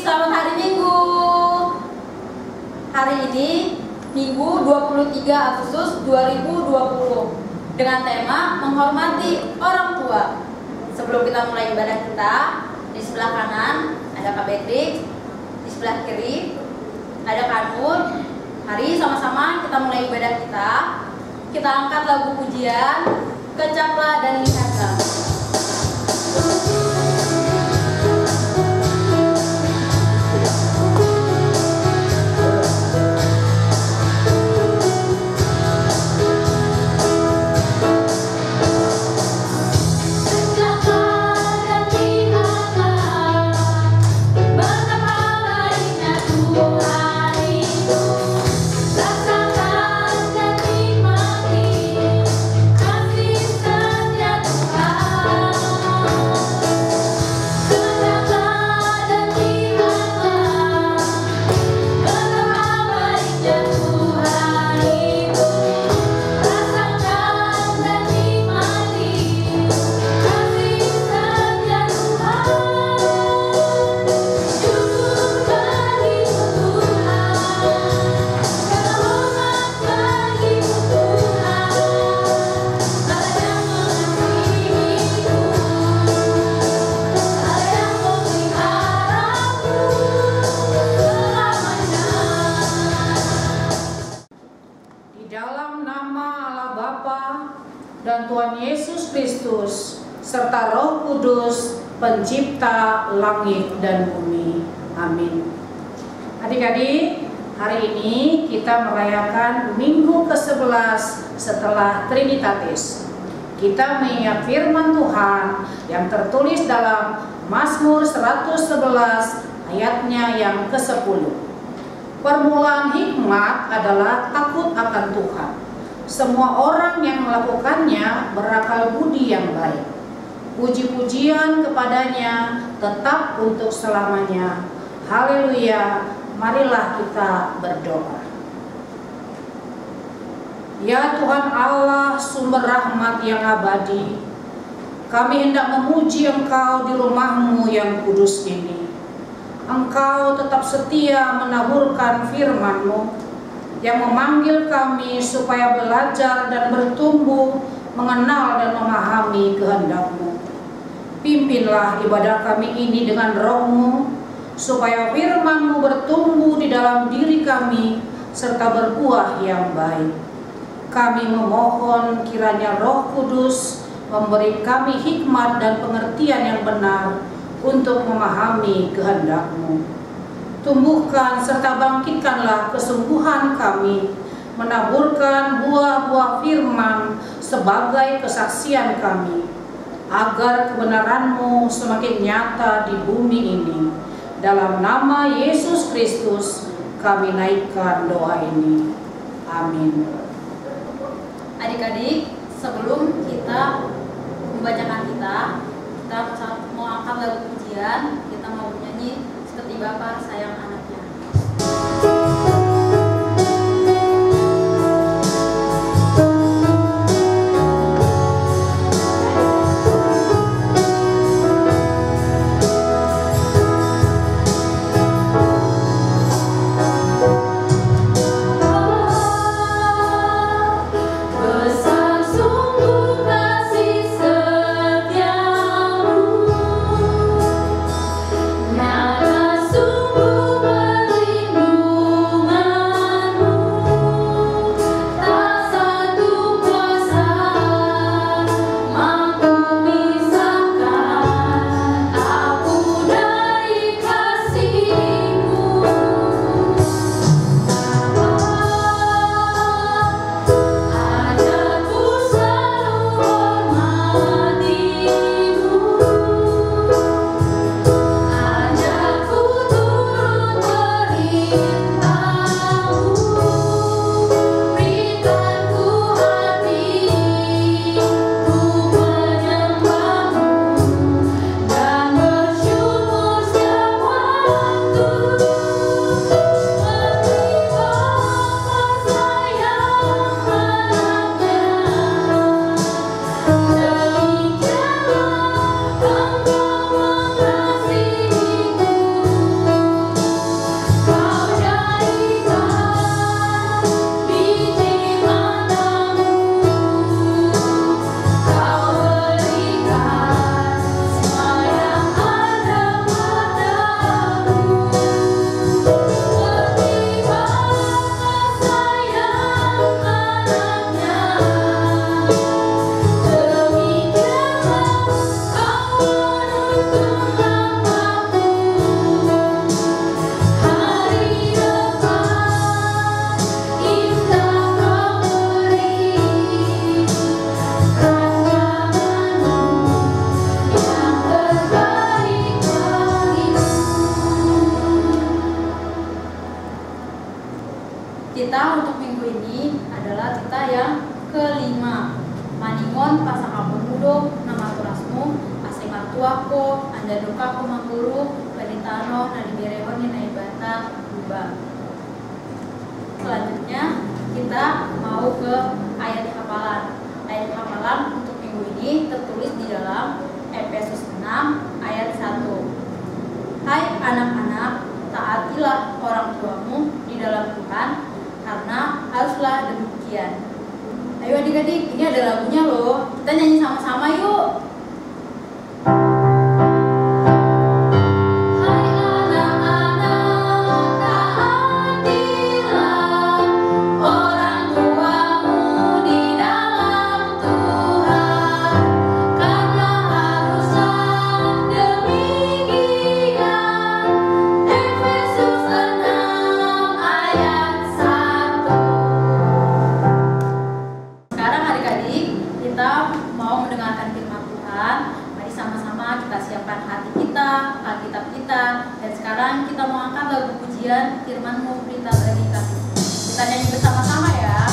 selamat hari Minggu. Hari ini Minggu 23 Agustus 2020 dengan tema menghormati orang tua. Sebelum kita mulai ibadah kita, di sebelah kanan ada Kak Betrik, di sebelah kiri ada Kak Nur. Mari sama-sama kita mulai ibadah kita. Kita angkat lagu pujian, Kecaplah dan Lihatlah. Dan Tuhan Yesus Kristus serta Roh Kudus pencipta langit dan bumi. Amin. Adik-adik, hari ini kita merayakan minggu ke-11 setelah Trinitatis. Kita mengingat firman Tuhan yang tertulis dalam Mazmur 111 ayatnya yang ke-10. Permulaan hikmat adalah takut akan Tuhan. Semua orang yang melakukannya berakal budi yang baik. Puji-pujian kepadanya tetap untuk selamanya. Haleluya, marilah kita berdoa. Ya Tuhan Allah, sumber rahmat yang abadi, kami hendak memuji Engkau di rumah-Mu yang kudus ini. Engkau tetap setia menaburkan firman-Mu yang memanggil kami supaya belajar dan bertumbuh, mengenal dan memahami kehendak-Mu. Pimpinlah ibadah kami ini dengan Roh-Mu, supaya firman-Mu bertumbuh di dalam diri kami, serta berbuah yang baik. Kami memohon kiranya Roh Kudus memberi kami hikmat dan pengertian yang benar untuk memahami kehendak-Mu. Tumbuhkan serta bangkitkanlah kesungguhan kami, menaburkan buah-buah firman sebagai kesaksian kami, agar kebenaran-Mu semakin nyata di bumi ini. Dalam nama Yesus Kristus kami naikkan doa ini. Amin. Adik-adik, sebelum kita membacakan kita mau angkat lagu pujian, kita mau bernyanyi seperti Bapa sayang anaknya. Sungguh kelima, maningon pasakampun mudok nama turasmu asemat tuako anda duka ko mangguru penitano nadiberehon ni naibata ubah. Selanjutnya kita mau ke ayat hafalan. Ayat hafalan untuk minggu ini tertulis di dalam Efesus 6 ayat 1. Hai anak-anak, taatilah orang tuamu di dalam Tuhan, karena haruslah demikian. Ayo adik-adik, ini ada lagunya loh. Kita nyanyi sama-sama yuk. Kita mau angkat lagu pujian firman-Mu berita bagi kami. Kita nyanyi bersama-sama ya.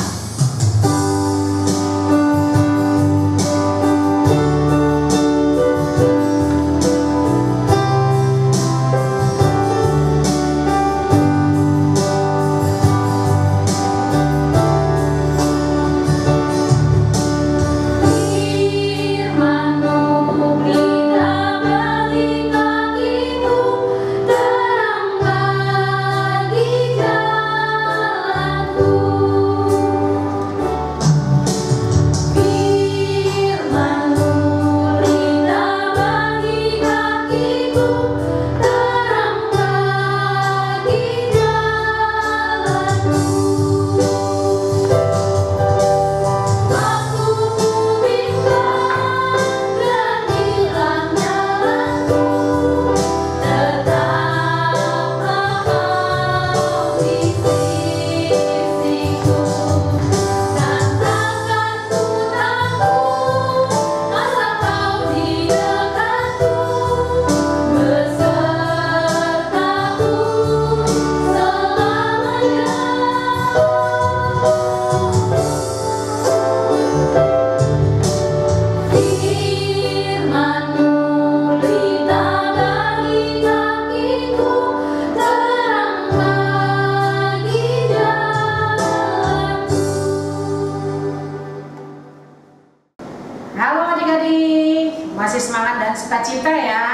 Masih semangat dan sukacita ya.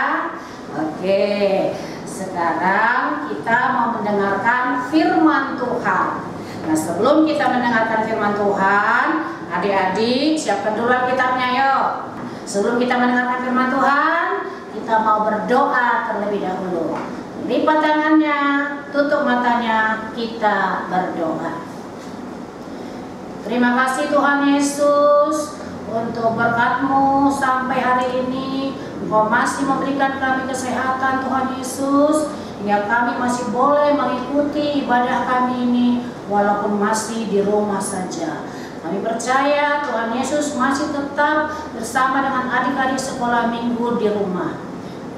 Oke, sekarang kita mau mendengarkan firman Tuhan. Nah, sebelum kita mendengarkan firman Tuhan, adik-adik siapkan dulu kitabnya yuk. Sebelum kita mendengarkan firman Tuhan, kita mau berdoa terlebih dahulu. Lipat tangannya, tutup matanya, kita berdoa. Terima kasih Tuhan Yesus untuk berkat-Mu sampai hari ini. Engkau masih memberikan kami kesehatan Tuhan Yesus, hingga kami masih boleh mengikuti ibadah kami ini walaupun masih di rumah saja. Kami percaya Tuhan Yesus masih tetap bersama dengan adik-adik sekolah minggu di rumah.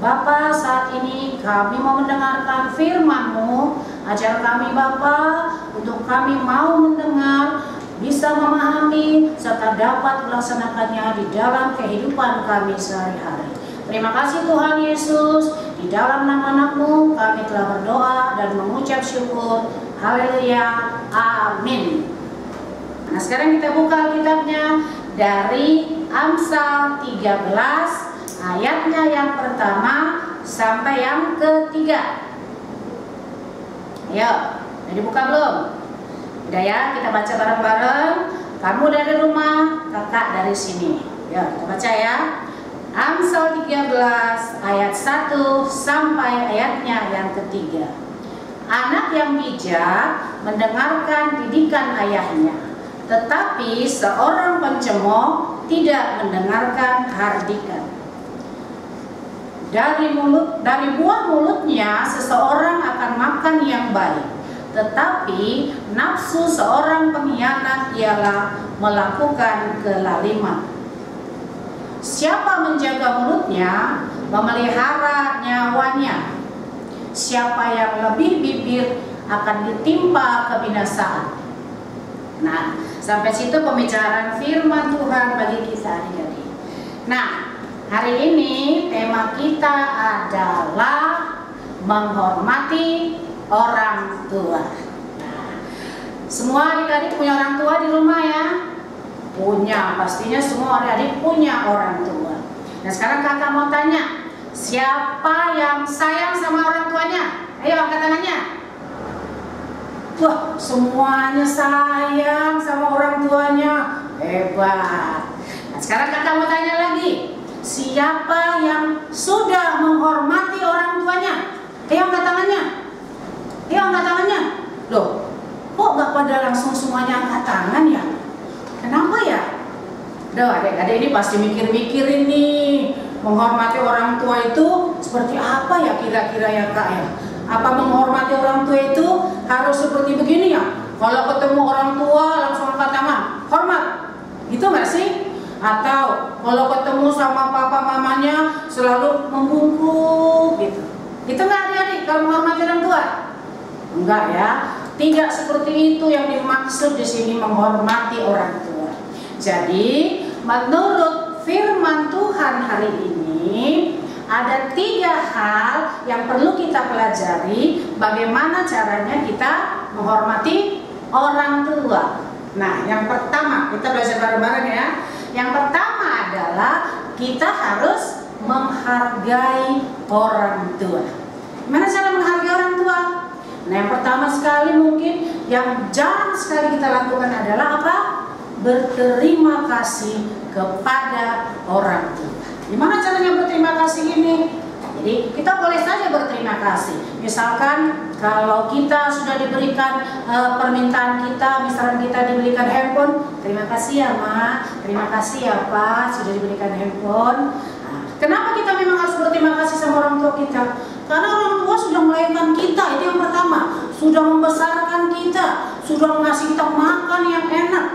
Bapa, saat ini kami mau mendengarkan firman-Mu. Ajar kami Bapa, untuk kami mau mendengar, bisa memahami, serta dapat melaksanakannya di dalam kehidupan kami sehari-hari. Terima kasih Tuhan Yesus, di dalam nama anak-Mu kami telah berdoa dan mengucap syukur. Haleluya, amin. Nah, sekarang kita buka kitabnya dari Amsal 13, ayatnya yang pertama sampai yang ketiga. Ayo, udah dibuka belum? Udah ya, kita baca bareng-bareng. Kamu dari rumah, kakak dari sini. Ya, kita baca ya. Amsal 13 ayat 1 sampai ayatnya yang ketiga. Anak yang bijak mendengarkan didikan ayahnya, tetapi seorang pencemooh tidak mendengarkan hardikan. Dari buah mulutnya seseorang akan makan yang baik, tetapi nafsu seorang pengkhianat ialah melakukan kelaliman. Siapa menjaga mulutnya, memelihara nyawanya. Siapa yang lebih bibir akan ditimpa kebinasaan. Nah, Sampai situ pembicaraan firman Tuhan bagi kita adik-adik. Nah, hari ini tema kita adalah menghormati orang tua. Nah, semua adik-adik punya orang tua di rumah ya? Punya, pastinya semua adik-adik punya orang tua. Nah, sekarang kakak mau tanya, siapa yang sayang sama orang tuanya? Ayo angkat tangannya. Wah, semuanya sayang sama orang tuanya. Hebat. Nah, sekarang kakak mau tanya lagi, siapa yang sudah menghormati orang tuanya? Ayo angkat tangannya. Ayo angkat tangannya. Loh, kok gak pada langsung semuanya angkat tangan ya? Kenapa ya? Duh, adik-adik ini pasti mikir-mikir ini. Menghormati orang tua itu seperti apa ya kira-kira ya kak ya? Apa menghormati orang tua itu harus seperti begini ya? Kalau ketemu orang tua langsung angkat tangan, hormat, gitu nggak sih? Atau kalau ketemu sama papa mamanya selalu membungkuk gitu? Itu nggak adik-adik kalau menghormati orang tua? Enggak ya, tidak seperti itu yang dimaksud di sini menghormati orang tua. Jadi menurut firman Tuhan hari ini ada 3 hal yang perlu kita pelajari bagaimana caranya kita menghormati orang tua. Nah, yang pertama kita belajar bareng-bareng ya. Yang pertama adalah kita harus menghargai orang tua. Gimana cara menghargai orang tua? Nah, yang pertama sekali mungkin yang jarang sekali kita lakukan adalah apa? Berterima kasih kepada orang tua. Gimana caranya berterima kasih ini? Jadi kita boleh saja berterima kasih. Misalkan kalau kita sudah diberikan permintaan kita, misalkan kita diberikan handphone, terima kasih ya Ma, terima kasih ya Pak sudah diberikan handphone. Nah, kenapa kita memang harus berterima kasih sama orang tua kita? Karena orang tua sudah melahirkan kita, itu yang pertama. Sudah membesarkan kita, sudah mengasih kita makan yang enak,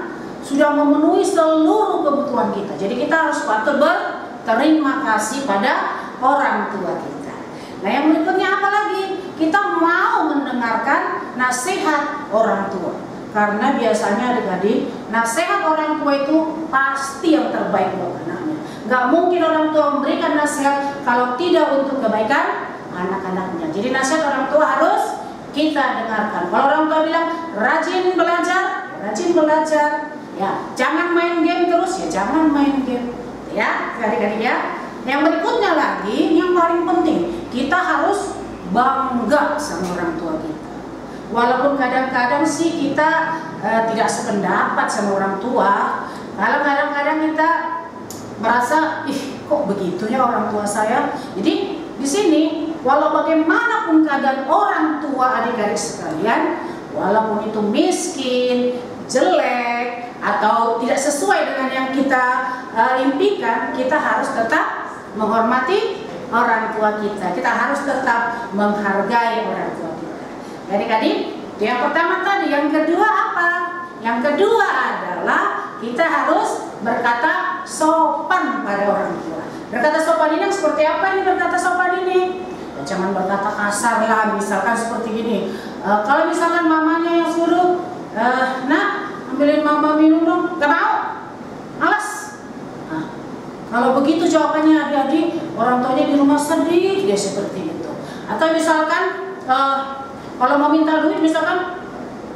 sudah memenuhi seluruh kebutuhan kita. Jadi kita harus patut berterima kasih pada orang tua kita. Nah, yang berikutnya apa lagi? Kita mau mendengarkan nasihat orang tua. Karena biasanya adik-adik, nasihat orang tua itu pasti yang terbaik buat anaknya. Gak mungkin orang tua memberikan nasihat kalau tidak untuk kebaikan anak-anaknya. Jadi nasihat orang tua harus kita dengarkan. Kalau orang tua bilang rajin belajar, ya jangan main game terus, ya jangan main game. Ya, adik-adik ya. Yang berikutnya lagi, yang paling penting, kita harus bangga sama orang tua kita. Walaupun kadang-kadang sih kita tidak sependapat sama orang tua. Kalau kadang-kadang kita merasa, ih kok begitu ya orang tua saya. Jadi di sini, walau bagaimanapun keadaan orang tua adik-adik sekalian, walaupun itu miskin, jelek, atau tidak sesuai dengan yang kita impikan, kita harus tetap menghormati orang tua kita. Kita harus tetap menghargai orang tua kita. Adik-adik, yang pertama tadi, yang kedua apa? Yang kedua adalah kita harus berkata sopan pada orang tua. Berkata sopan ini yang seperti apa ini berkata sopan ini? Ya, jangan berkata kasar lah, misalkan seperti ini. Kalau misalkan mamanya yang suruh, nak ambilin mama minum dong, gak mau, malas. Nah, kalau begitu jawabannya adik-adik, orang tuanya di rumah sedih, dia seperti itu. Atau misalkan kalau mau minta duit, misalkan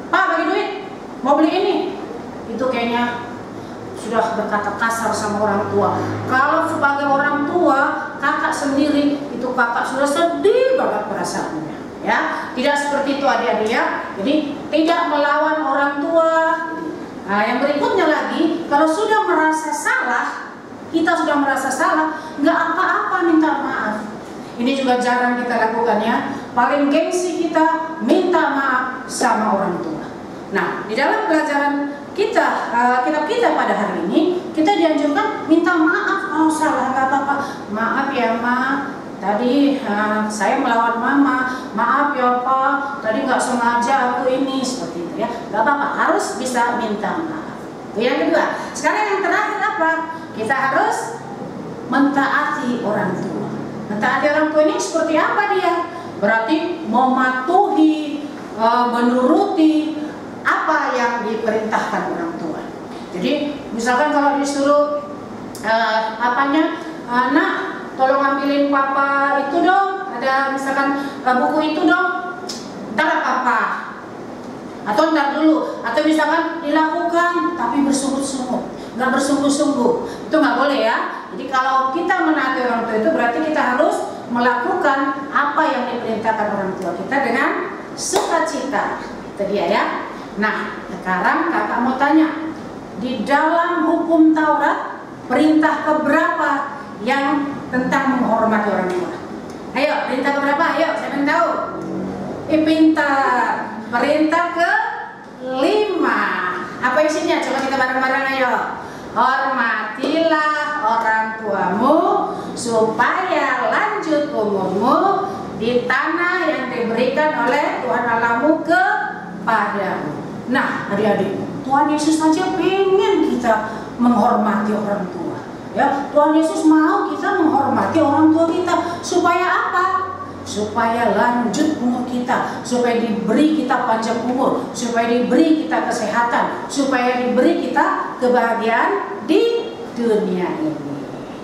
Pak bagi duit, mau beli ini, itu kayaknya sudah berkata kasar sama orang tua. Kalau sebagai orang tua, kakak sendiri, itu kakak sudah sedih banget perasaannya. Ya, tidak seperti itu adik-adik ya. Jadi tidak melawan orang tua. Nah, yang berikutnya lagi, kalau sudah merasa salah, kita sudah merasa salah, nggak apa-apa minta maaf. Ini juga jarang kita lakukan ya. Paling gengsi kita minta maaf sama orang tua. Nah, di dalam pelajaran kita, kitab kita pada hari ini, kita dianjurkan minta maaf kalau salah, nggak apa-apa. Maaf ya Ma, tadi saya melawan Mama. Maaf ya Pak, tadi nggak sengaja aku ini, seperti itu ya. Nggak apa-apa, harus bisa minta maaf. Itu yang kedua. Sekarang yang terakhir apa? Kita harus mentaati orang tua. Mentaati orang tua ini seperti apa dia? Berarti mematuhi, menuruti apa yang diperintahkan orang tua. Jadi misalkan kalau disuruh nak tolong ambilin papa itu dong, ada misalkan buku itu dong, ntar papa, atau ntar dulu, atau misalkan dilakukan tapi bersungguh-sungguh, nggak bersungguh-sungguh, itu nggak boleh ya. Jadi kalau kita menaati orang tua itu berarti kita harus melakukan apa yang diperintahkan orang tua kita dengan sukacita. Itu dia ya. Nah, sekarang kakak mau tanya, di dalam hukum Taurat perintah keberapa yang tentang menghormati orang tua? Ayo, perintah keberapa? Ayo, saya ingin tahu. Pintar. Perintah ke-5. Apa isinya? Coba kita bareng-bareng ayo. Hormatilah orang tuamu supaya lanjut umurmu di tanah yang diberikan oleh Tuhan Allahmu kepadamu. Nah, adik-adik, Tuhan Yesus saja pengen kita menghormati orang tua. Ya, Tuhan Yesus mau kita menghormati orang tua kita supaya apa? Supaya lanjut umur kita, supaya diberi kita panjang umur, supaya diberi kita kesehatan, supaya diberi kita kebahagiaan di dunia ini.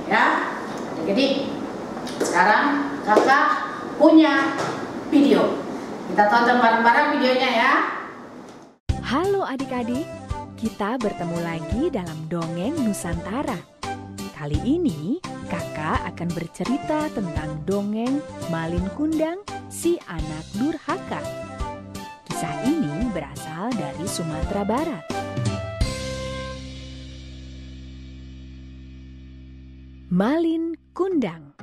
Ya, jadi sekarang kakak punya video. Kita tonton bareng-bareng videonya ya. Halo adik-adik, kita bertemu lagi dalam Dongeng Nusantara. Kali ini kakak akan bercerita tentang dongeng Malin Kundang si anak durhaka. Kisah ini berasal dari Sumatera Barat. Malin Kundang.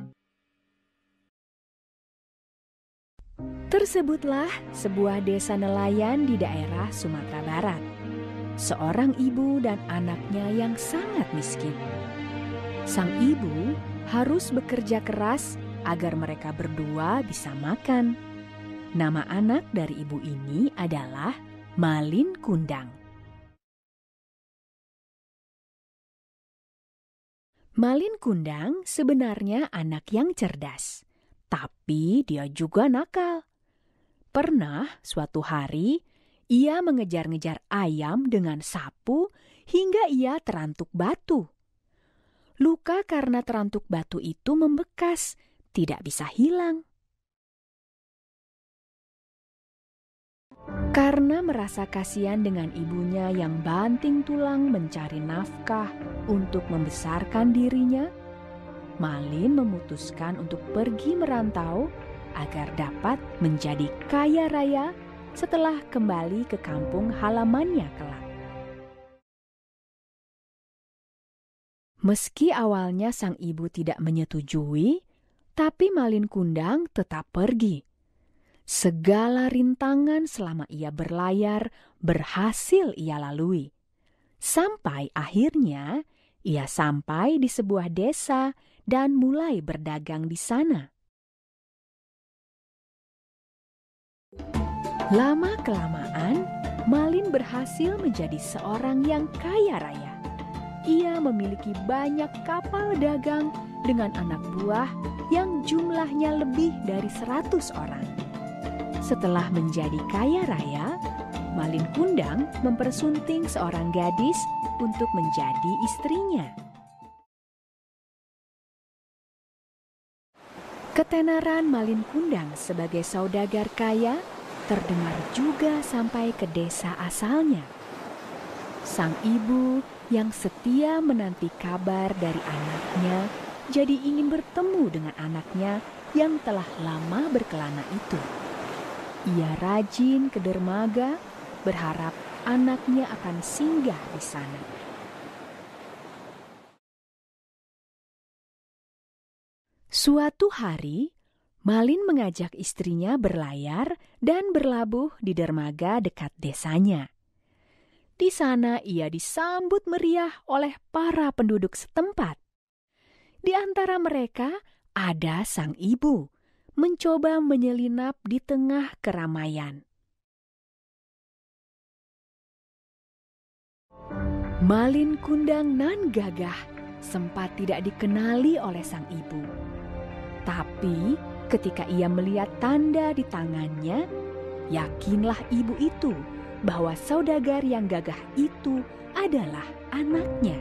Tersebutlah sebuah desa nelayan di daerah Sumatera Barat. Seorang ibu dan anaknya yang sangat miskin. Sang ibu harus bekerja keras agar mereka berdua bisa makan. Nama anak dari ibu ini adalah Malin Kundang. Malin Kundang sebenarnya anak yang cerdas, tapi dia juga nakal. Pernah suatu hari ia mengejar-ngejar ayam dengan sapu hingga ia terantuk batu. Luka karena terantuk batu itu membekas, tidak bisa hilang. Karena merasa kasihan dengan ibunya yang banting tulang mencari nafkah untuk membesarkan dirinya, Malin memutuskan untuk pergi merantau agar dapat menjadi kaya raya setelah kembali ke kampung halamannya kelak. Meski awalnya sang ibu tidak menyetujui, tapi Malin Kundang tetap pergi. Segala rintangan selama ia berlayar berhasil ia lalui. Sampai akhirnya ia sampai di sebuah desa dan mulai berdagang di sana. Lama-kelamaan, Malin berhasil menjadi seorang yang kaya raya. Ia memiliki banyak kapal dagang dengan anak buah yang jumlahnya lebih dari 100 orang. Setelah menjadi kaya raya, Malin Kundang mempersunting seorang gadis untuk menjadi istrinya. Ketenaran Malin Kundang sebagai saudagar kaya terdengar juga sampai ke desa asalnya. Sang ibu yang setia menanti kabar dari anaknya jadi ingin bertemu dengan anaknya yang telah lama berkelana itu. Ia rajin ke dermaga berharap anaknya akan singgah di sana. Suatu hari, Malin mengajak istrinya berlayar dan berlabuh di dermaga dekat desanya. Di sana ia disambut meriah oleh para penduduk setempat. Di antara mereka ada sang ibu, mencoba menyelinap di tengah keramaian. Malin Kundang nan gagah sempat tidak dikenali oleh sang ibu. Tapi ketika ia melihat tanda di tangannya, yakinlah ibu itu bahwa saudagar yang gagah itu adalah anaknya.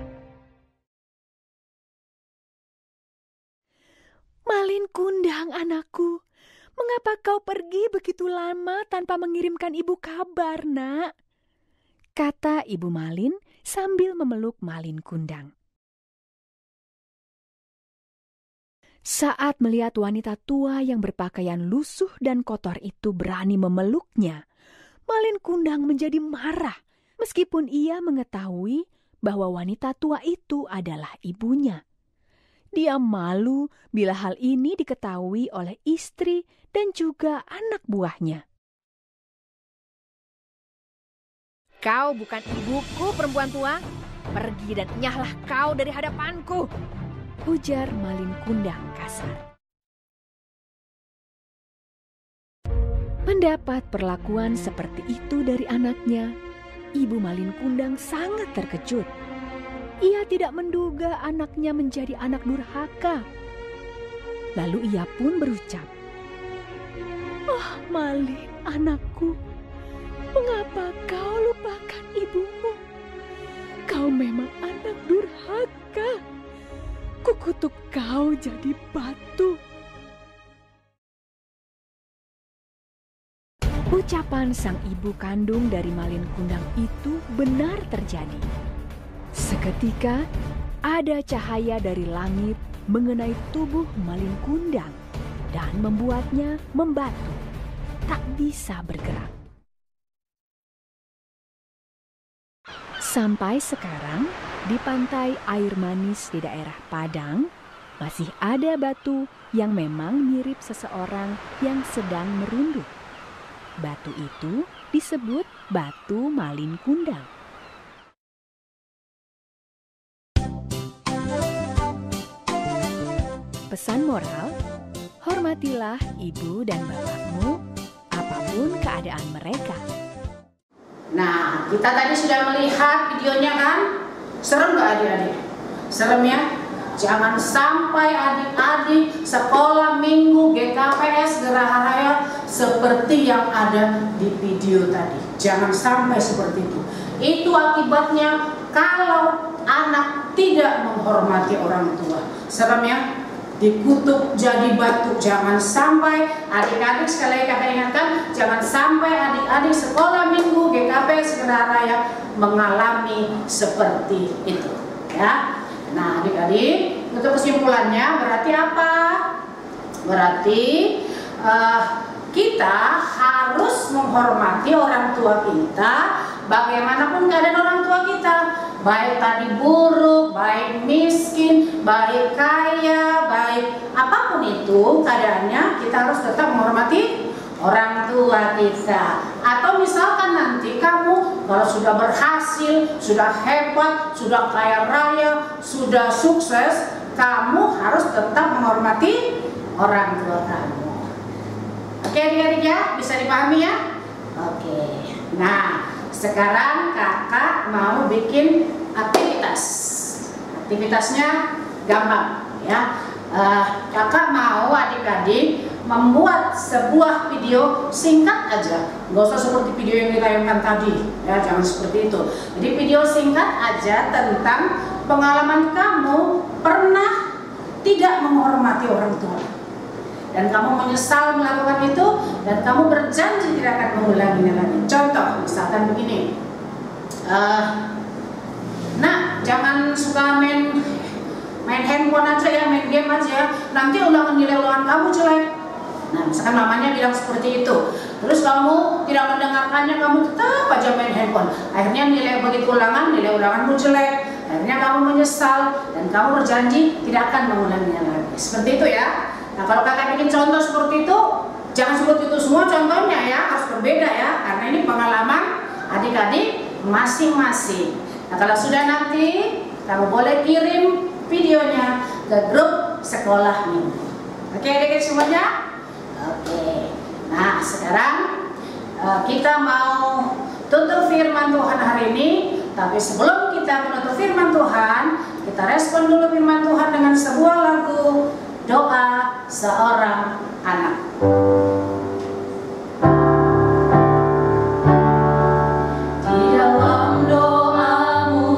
"Malin Kundang, anakku, mengapa kau pergi begitu lama tanpa mengirimkan ibu kabar, nak?" kata Ibu Malin sambil memeluk Malin Kundang. Saat melihat wanita tua yang berpakaian lusuh dan kotor itu berani memeluknya, Malin Kundang menjadi marah meskipun ia mengetahui bahwa wanita tua itu adalah ibunya. Dia malu bila hal ini diketahui oleh istri dan juga anak buahnya. "Kau bukan ibuku, perempuan tua. Pergi dan enyahlah kau dari hadapanku," ujar Malin Kundang kasar. Mendapat perlakuan seperti itu dari anaknya, Ibu Malin Kundang sangat terkejut. Ia tidak menduga anaknya menjadi anak durhaka. Lalu ia pun berucap, "Oh Malin, anakku, mengapa kau lupakan ibumu? Kau memang anak durhaka. Kukutuk kau jadi batu." Ucapan sang ibu kandung dari Malin Kundang itu benar terjadi. Seketika ada cahaya dari langit mengenai tubuh Malin Kundang dan membuatnya membatu, tak bisa bergerak. Sampai sekarang, di pantai air manis di daerah Padang, masih ada batu yang memang mirip seseorang yang sedang merunduk. Batu itu disebut batu Malin Kundang. Pesan moral, hormatilah ibu dan bapakmu apapun keadaan mereka. Nah, kita tadi sudah melihat videonya kan? Serem gak adik-adik? Serem ya? Jangan sampai adik-adik sekolah minggu GKPS Geraha Raya seperti yang ada di video tadi. Jangan sampai seperti itu. Itu akibatnya kalau anak tidak menghormati orang tua. Serem ya? Dikutuk jadi batu. Jangan sampai adik-adik, sekali lagi kakak ingatkan, jangan sampai adik-adik sekolah minggu GKPS Geraha Raya mengalami seperti itu ya. Nah adik-adik, untuk kesimpulannya berarti apa? Berarti kita harus menghormati orang tua kita bagaimanapun keadaan orang tua kita. Baik tadi buruk, baik miskin, baik kaya, baik apapun itu keadaannya, kita harus tetap menghormati orang tua kita. Atau misalkan nanti kamu kalau sudah berhasil, sudah hebat, sudah kaya raya, sudah sukses, kamu harus tetap menghormati orang tua kamu. Oke adik-adik ya, bisa dipahami ya? Oke. Nah, sekarang kakak mau bikin aktivitas. Aktivitasnya gampang ya. Kakak mau adik-adik membuat sebuah video singkat aja, nggak usah seperti video yang ditayangkan tadi ya, jangan seperti itu. Jadi video singkat aja tentang pengalaman kamu pernah tidak menghormati orang tua dan kamu menyesal melakukan itu dan kamu berjanji tidak akan mengulanginya lagi. Contoh misalkan begini, nah jangan suka main handphone aja ya, main game aja, nanti nilai ulangan kamu jelek. Nah misalkan mamanya bilang seperti itu, terus kamu tidak mendengarkannya, kamu tetap aja main handphone, akhirnya nilai ulanganmu jelek, akhirnya kamu menyesal dan kamu berjanji tidak akan mengulanginya lagi. Seperti itu ya. Nah kalau kakak bikin contoh seperti itu, jangan seperti itu semua contohnya ya, harus berbeda ya, karena ini pengalaman adik-adik masing-masing. Nah kalau sudah nanti kamu boleh kirim videonya ke grup sekolah minggu. Oke adik-adik semuanya? Oke. Nah sekarang kita mau tutup firman Tuhan hari ini. Tapi sebelum kita menutup firman Tuhan, kita respon dulu firman Tuhan dengan sebuah lagu Doa Seorang Anak. Di dalam doamu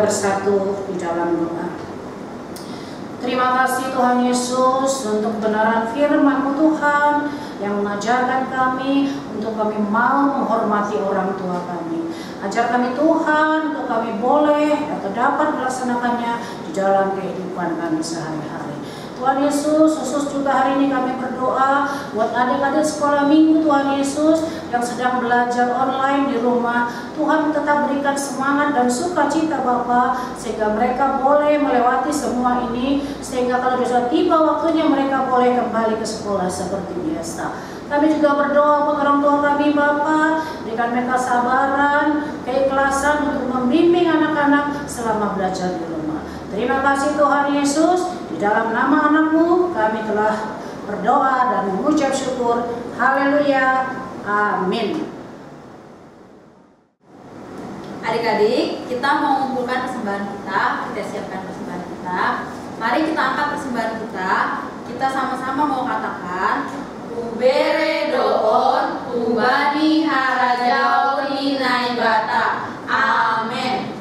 kita bersatu di dalam doa. Terima kasih Tuhan Yesus untuk kebenaran firman-Mu Tuhan yang mengajarkan kami untuk kami mau menghormati orang tua kami. Ajar kami Tuhan untuk kami boleh atau dapat melaksanakannya di dalam kehidupan kami sehari-hari. Tuhan Yesus, khusus juga hari ini kami berdoa buat adik-adik sekolah minggu Tuhan Yesus yang sedang belajar online di rumah. Tuhan tetap berikan semangat dan sukacita Bapa, sehingga mereka boleh melewati semua ini, sehingga kalau sudah tiba waktunya mereka boleh kembali ke sekolah seperti biasa. Kami juga berdoa buat orang tua kami Bapa, berikan mereka sabaran, keikhlasan untuk membimbing anak-anak selama belajar di rumah. Terima kasih Tuhan Yesus. Di dalam nama anak-Mu kami telah berdoa dan mengucap syukur. Haleluya. Amin. Adik-adik, kita mau mengumpulkan persembahan kita siapkan persembahan kita. Mari kita angkat persembahan kita. Kita sama-sama mau katakan, Ubere doon, ubani harajau ninai bata. Amin.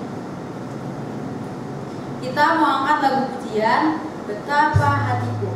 Kita mau angkat lagu pujian, Betapa Hatiku.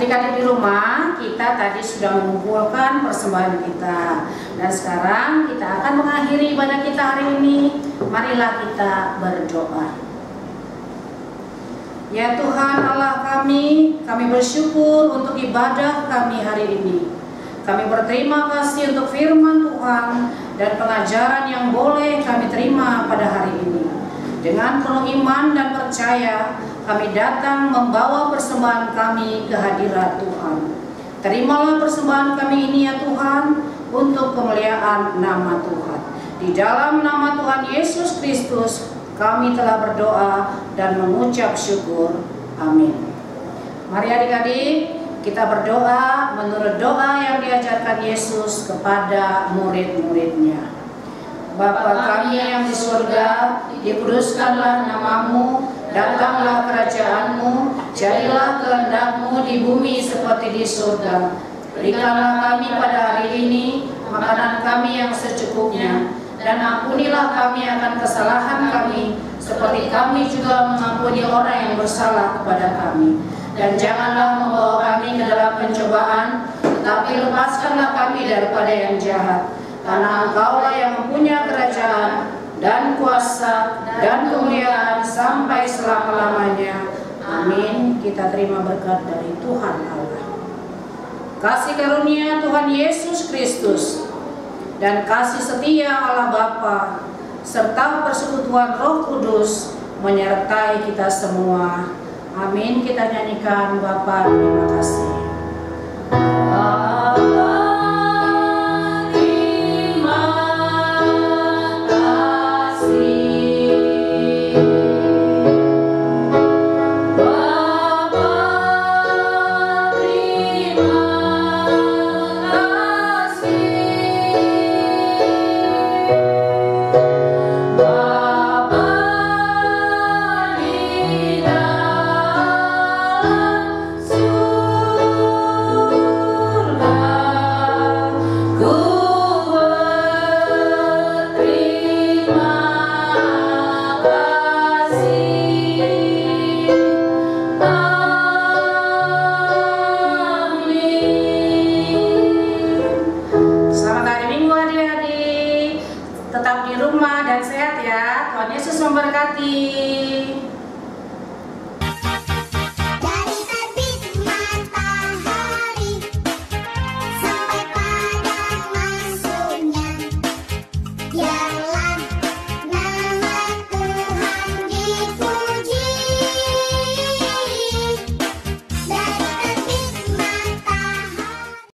Adik-adik di rumah, kita tadi sudah mengumpulkan persembahan kita. Dan sekarang kita akan mengakhiri ibadah kita hari ini. Marilah kita berdoa. Ya Tuhan Allah kami bersyukur untuk ibadah kami hari ini. Kami berterima kasih untuk firman Tuhan dan pengajaran yang boleh kami terima pada hari ini. Dengan penuh iman dan percaya, kami datang membawa persembahan kami ke hadirat Tuhan. Terimalah persembahan kami ini ya Tuhan, untuk kemuliaan nama Tuhan. Di dalam nama Tuhan Yesus Kristus, kami telah berdoa dan mengucap syukur. Amin. Mari adik-adik, kita berdoa menurut doa yang diajarkan Yesus kepada murid-muridnya. Bapa kami yang di surga, dikuduskanlah namamu, datanglah kerajaanmu, jadilah kehendak-Mu di bumi seperti di surga. Berikanlah kami pada hari ini makanan kami yang secukupnya, dan ampunilah kami akan kesalahan kami, seperti kami juga mengampuni orang yang bersalah kepada kami. Dan janganlah membawa kami ke dalam pencobaan, tetapi lepaskanlah kami daripada yang jahat. Karena Engkaulah yang mempunyai kerajaan dan kuasa dan kemuliaan sampai selama-lamanya. Amin. Kita terima berkat dari Tuhan Allah. Kasih karunia Tuhan Yesus Kristus dan kasih setia Allah Bapa serta persekutuan Roh Kudus menyertai kita semua. Amin. Kita nyanyikan Bapa terima kasih. Yang